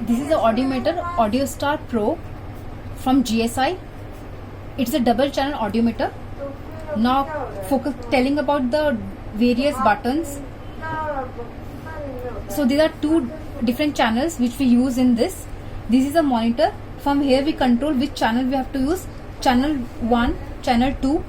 This is the Audiometer AudioStar Pro from GSI. It's a double channel audiometer. Now telling about the various buttons. So these are two different channels which we use in this. This is a monitor. From here we control which channel we have to use. Channel 1, channel 2.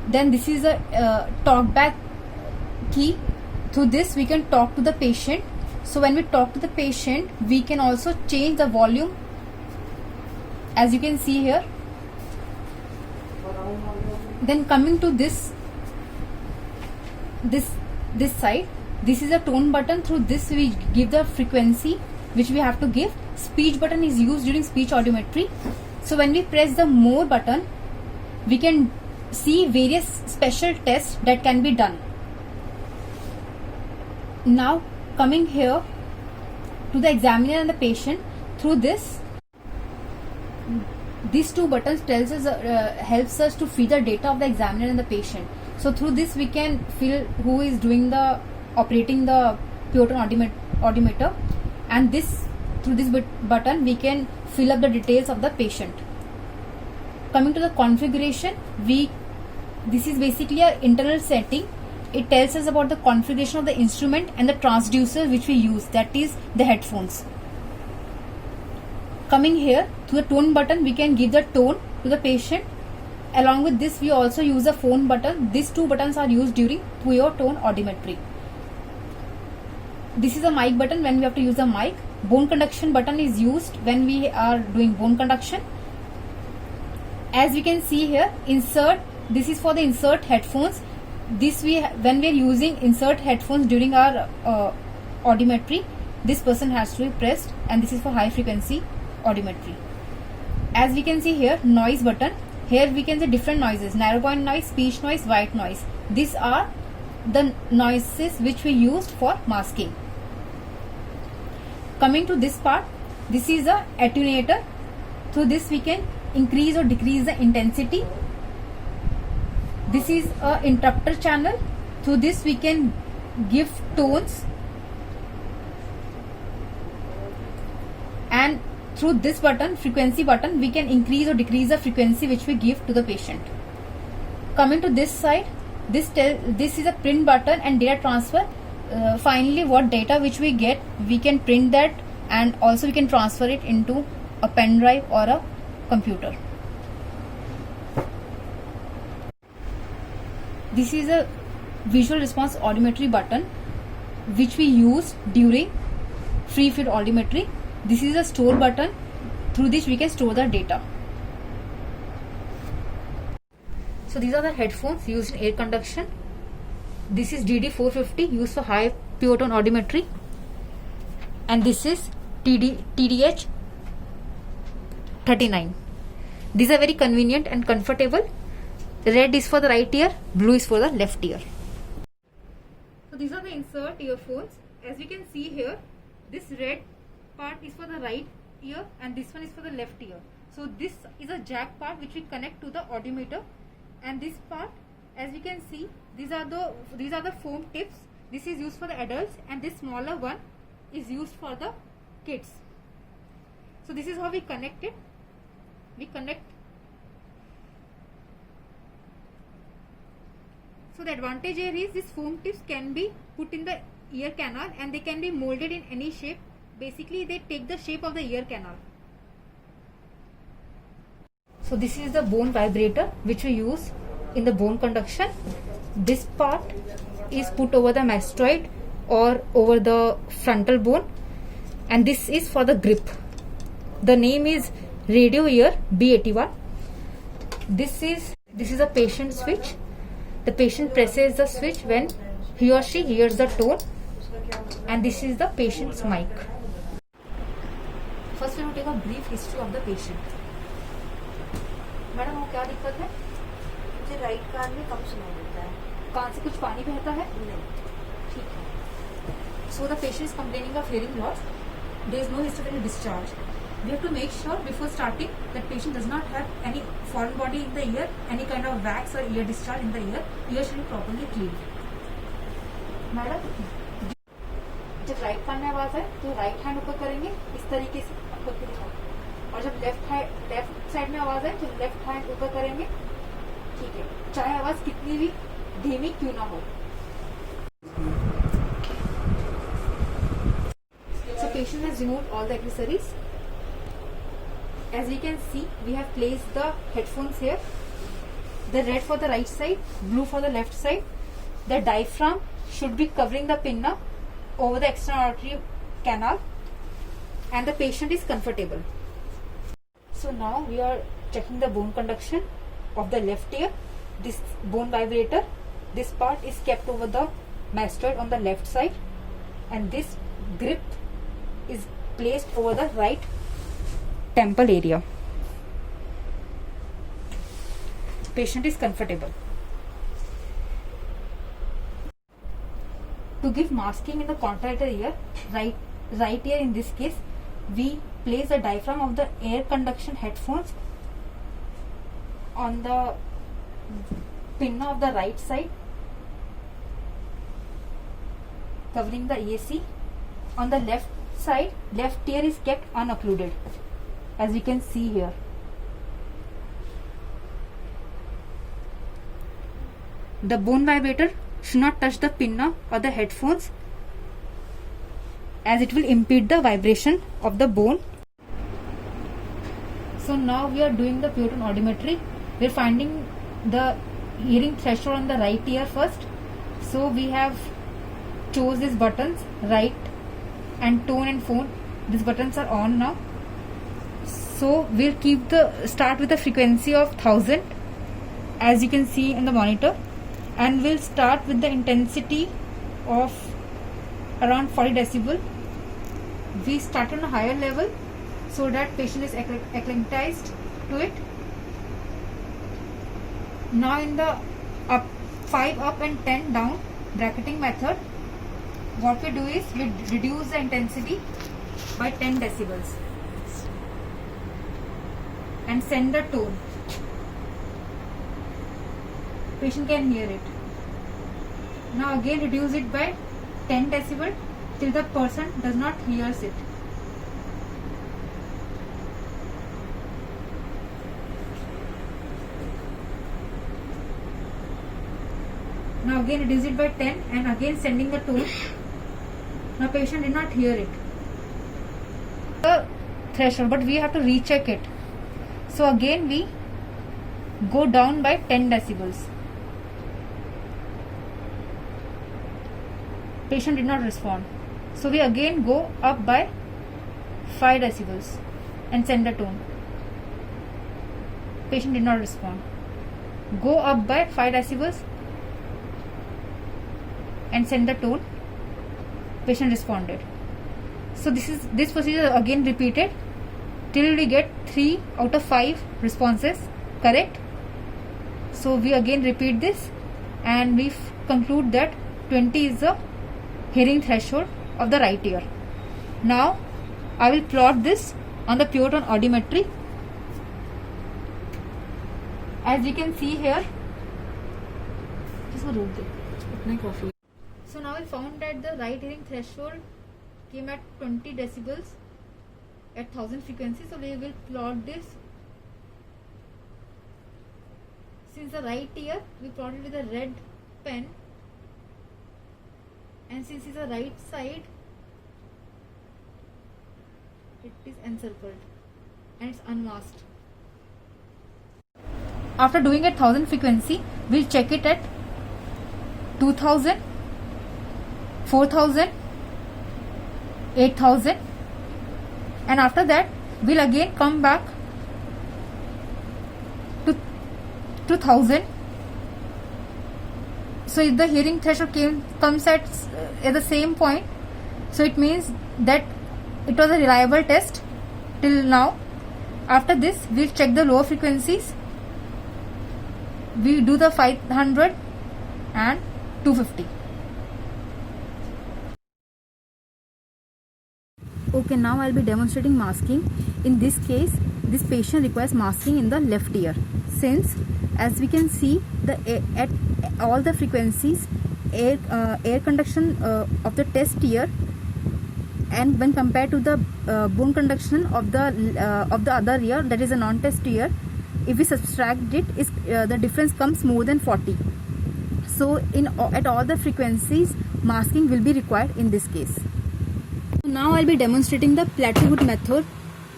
Then this is a talkback key. Through this we can talk to the patient. So when we talk to the patient, we can also change the volume, as you can see here. Then coming to this side, this is a tone button. Through this we give the frequency which we have to give. Speech button is used during speech audiometry. So when we press the more button, we can see various special tests that can be done. Now coming here to the examiner and the patient, through this, these two buttons tells us helps us to feed the data of the examiner and the patient. So through this we can feel who is doing the operating the pure tone audiometer, and this through this button we can fill up the details of the patient. Coming to the configuration, this is basically an internal setting. It tells us about the configuration of the instrument and the transducer which we use, that is the headphones. Coming here to the tone button, we can give the tone to the patient. Along with this we also use a phone button. These two buttons are used during pure tone audiometry. This is a mic button when we have to use a mic. Bone conduction button is used when we are doing bone conduction. As we can see here, insert, this is for the insert headphones. When we are using insert headphones during our audiometry, this person has to be pressed, and this is for high frequency audiometry. As we can see here, noise button. Here we can see different noises: narrow point noise, speech noise, white noise. These are the noises which we used for masking. Coming to this part, this is a attenuator. Through this we can increase or decrease the intensity. This is a interrupter channel. Through this we can give tones, and through this button, frequency button, we can increase or decrease the frequency which we give to the patient. Coming to this side, this is a print button and data transfer. Finally, what data which we get, we can print that, and also we can transfer it into a pen drive or a computer. This is a visual response audiometry button which we use during free field audiometry. This is a store button. Through this we can store the data. So these are the headphones used in air conduction. This is DD450 used for high pure tone audiometry, and this is TDH 39. These are very convenient and comfortable. Red is for the right ear, blue is for the left ear. So these are the insert earphones. As we can see here, this red part is for the right ear and this one is for the left ear. So this is a jack part which we connect to the audiometer, and this part, as we can see, these are the foam tips. This is used for the adults, and this smaller one is used for the kids. So this is how we connect it. We connect. So the advantage here is these foam tips can be put in the ear canal and they can be molded in any shape. Basically they take the shape of the ear canal. So this is the bone vibrator which we use in the bone conduction. This part is put over the mastoid or over the frontal bone, and this is for the grip. The name is Radio Ear B81. This is a patient switch. The patient presses the switch when he or she hears the tone, and this is the patient's mic. First we will take a brief history of the patient. Madam वो क्या दिक्कत है? मुझे right कान में कम सुनाई देता है। कान से कुछ पानी बहता है? नहीं। ठीक है। So the patient is complaining of hearing loss. There is no history of discharge. We have to make sure before starting that patient does not have any foreign body in the ear, any kind of wax or ear discharge in the ear. Ear should be properly cleaned. Madam, जब right कान में आवाज आए तो right hand ऊपर करेंगे इस तरीके से, करके दिखाओ। और जब लेफ्ट साइड में आवाज आए तो लेफ्ट हैंड ऊपर करेंगे, ठीक है, चाहे आवाज कितनी भी धीमी क्यों ना हो। So patient has removed all the accessories. As we can see, we have placed the headphones here. The red for the right side, blue for the left side. The diaphragm should be covering the pinna over the external auditory canal, and the patient is comfortable. So now we are checking the bone conduction of the left ear. This bone vibrator, this part is kept over the mastoid on the left side, and this grip is placed over the right temple area. Patient is comfortable. To give masking in the contractor ear, right ear in this case, we place the diaphragm of the air conduction headphones on the pinna of the right side, covering the EAC. On the left side, left ear is kept unoccluded, as you can see here. The bone vibrator should not touch the pinna or the headphones, as it will impede the vibration of the bone. So now we are doing the pure tone audiometry. We are finding the hearing threshold on the right ear first. So we have chose these buttons, right and tone and phone. These buttons are on now. So we'll start with a frequency of 1000, as you can see in the monitor, and we'll start with the intensity of around 40 decibel. We start on a higher level so that patient is acclimatized to it. Now in the 5 up and 10 down bracketing method, what we do is we reduce the intensity by 10 decibels and send the tone. Patient can hear it. Now again reduce it by 10 decibel till the person does not hears it. Now again reduce it by 10 and again sending the tone. Now patient did not hear it. The threshold, but we have to recheck it. So again we go down by 10 decibels. Patient did not respond. So we again go up by 5 decibels and send the tone. Patient did not respond. Go up by 5 decibels and send the tone. Patient responded. So this procedure again repeated till we get 3 out of 5 responses correct. So we again repeat this and we conclude that 20 is the hearing threshold of the right ear. Now I will plot this on the pure tone audiometry. As you can see here, so now we found that the right hearing threshold came at 20 decibels at 1000 frequency. So we will plot this. Since the right ear, we plot it with a red pen, and since it's the right side, it is encircled and it's unmasked. After doing at 1000 frequency, we'll check it at 2000, 4000, 8000, and after that we'll again come back to 1000. So if the hearing threshold comes at the same point, so it means that it was a reliable test till now. After this we'll check the lower frequencies. We do the 500 and 250. Okay, now I'll be demonstrating masking. In this case, this patient requires masking in the left ear, since as we can see at all the frequencies, air conduction of the test ear and when compared to the bone conduction of the other ear, that is a non-test ear, if we subtract it, the difference comes more than 40. So at all the frequencies, masking will be required in this case. Now I'll be demonstrating the Plateau-Wood method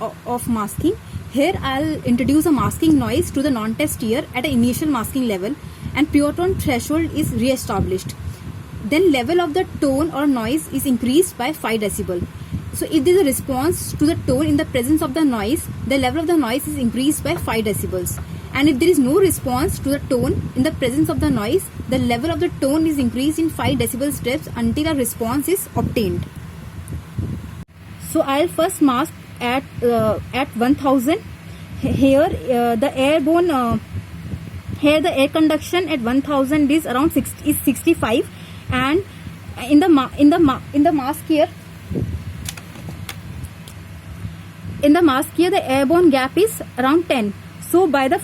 of masking. Here I'll introduce a masking noise to the non-test ear at an initial masking level, and pure tone threshold is re-established. Then level of the tone or noise is increased by 5 decibel. So if there is a response to the tone in the presence of the noise, the level of the noise is increased by 5 decibels. And if there is no response to the tone in the presence of the noise, the level of the tone is increased in 5 decibel steps until a response is obtained. So I'll first mask at 1000. Here the airborne here the air conduction at 1000 is around 65, and in the mask here, the airborne gap is around 10. So by the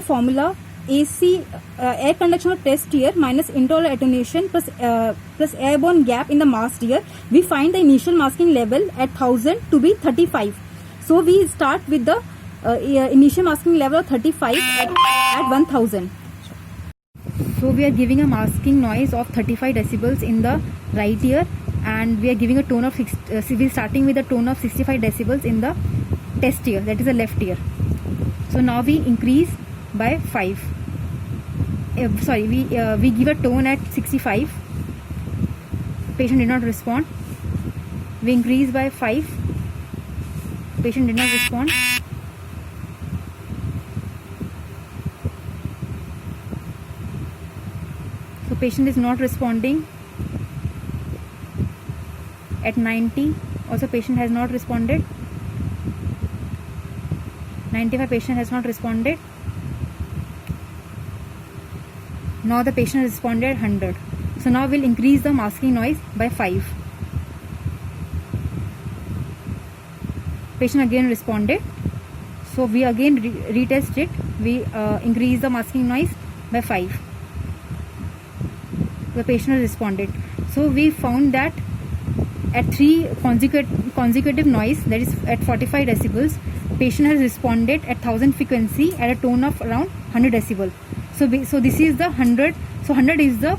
formula AC air conduction of test ear minus internal attenuation plus airborne gap in the masked ear, we find the initial masking level at 1000 to be 35. So we start with the initial masking level of 35 at 1000. So we are giving a masking noise of 35 decibels in the right ear, and we are giving a tone of we are starting with a tone of 65 decibels in the test ear, that is the left ear. So now we increase by 5. We give a tone at 65. Patient did not respond. We increase by 5. Patient did not respond. So patient is not responding. At 90, also patient has not responded. 95, patient has not responded. Now the patient has responded 100. So now we'll increase the masking noise by 5. Patient again responded. So we again retest it. We increase the masking noise by 5. The patient has responded. So we found that at 3 consecutive noise, that is at 45 decibels, patient has responded at 1000 frequency at a tone of around 100 decibel. So this is the 100. So 100 is the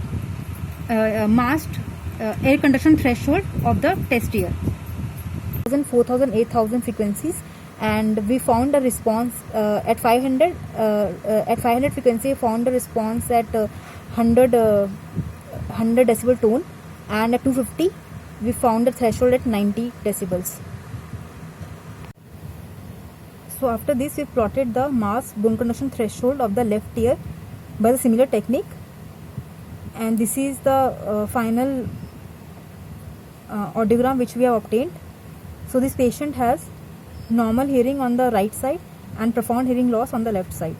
masked air conduction threshold of the test ear. 4000, 8000 frequencies, and we found a response at 500. At 500 frequency, we found a response at 100 decibel tone, and at 250 we found a threshold at 90 decibels. So after this, we plotted the masked bone conduction threshold of the left ear by the similar technique, and this is the final audiogram which we have obtained. So this patient has normal hearing on the right side and profound hearing loss on the left side.